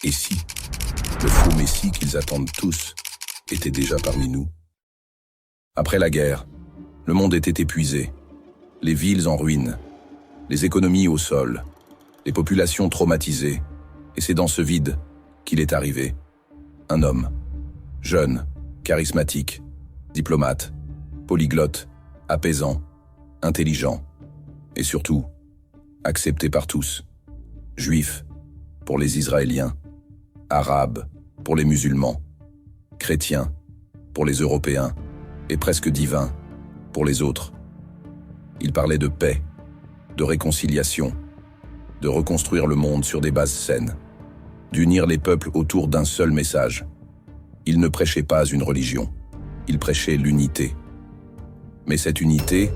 Et si le faux Messie qu'ils attendent tous était déjà parmi nous? Après la guerre, le monde était épuisé, les villes en ruine, les économies au sol, les populations traumatisées, et c'est dans ce vide qu'il est arrivé. Un homme, jeune, charismatique, diplomate, polyglotte, apaisant, intelligent, et surtout, accepté par tous. Juif pour les Israéliens, arabe pour les musulmans, chrétien pour les Européens, et presque divin pour les autres. Il parlait de paix, de réconciliation, de reconstruire le monde sur des bases saines, d'unir les peuples autour d'un seul message. Il ne prêchait pas une religion, il prêchait l'unité. Mais cette unité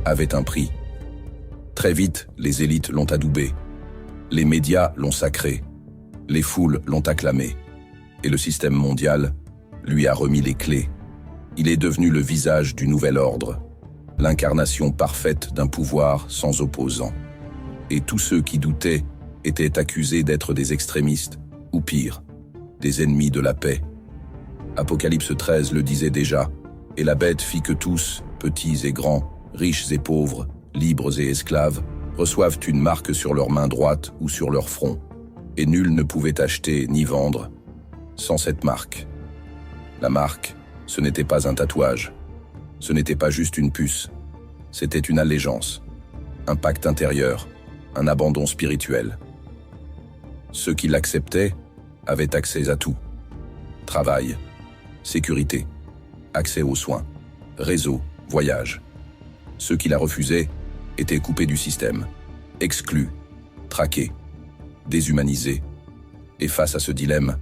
avait un prix. Très vite, les élites l'ont adoubé, les médias l'ont sacré, les foules l'ont acclamé, et le système mondial lui a remis les clés. Il est devenu le visage du nouvel ordre, l'incarnation parfaite d'un pouvoir sans opposant. Et tous ceux qui doutaient étaient accusés d'être des extrémistes, ou pire, des ennemis de la paix. Apocalypse 13 le disait déjà, et la bête fit que tous, petits et grands, riches et pauvres, libres et esclaves, reçoivent une marque sur leur main droite ou sur leur front, et nul ne pouvait acheter ni vendre sans cette marque. La marque, ce n'était pas un tatouage, ce n'était pas juste une puce, c'était une allégeance, un pacte intérieur, un abandon spirituel. Ceux qui l'acceptaient avaient accès à tout. Travail, sécurité, accès aux soins, réseau, voyage. Ceux qui la refusaient étaient coupés du système, exclus, traqués, déshumanisés. Et face à ce dilemme,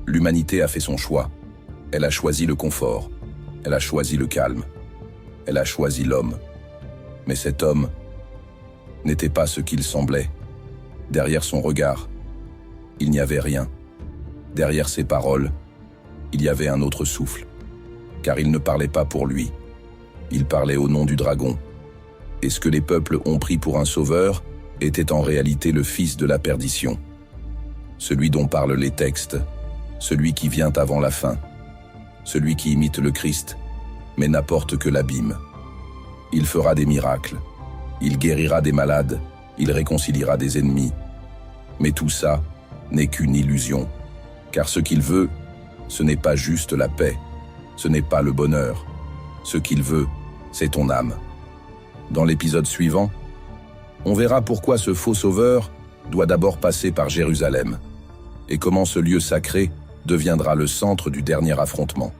l'humanité a fait son choix. Elle a choisi le confort, elle a choisi le calme, elle a choisi l'homme. Mais cet homme n'était pas ce qu'il semblait. Derrière son regard, il n'y avait rien. Derrière ses paroles, il y avait un autre souffle. Car il ne parlait pas pour lui, il parlait au nom du dragon. Et ce que les peuples ont pris pour un sauveur était en réalité le fils de la perdition. Celui dont parlent les textes, celui qui vient avant la fin. Celui qui imite le Christ, mais n'apporte que l'abîme. Il fera des miracles, il guérira des malades, il réconciliera des ennemis. Mais tout ça n'est qu'une illusion, car ce qu'il veut, ce n'est pas juste la paix, ce n'est pas le bonheur. Ce qu'il veut, c'est ton âme. Dans l'épisode suivant, on verra pourquoi ce faux sauveur doit d'abord passer par Jérusalem, et comment ce lieu sacré deviendra le centre du dernier affrontement.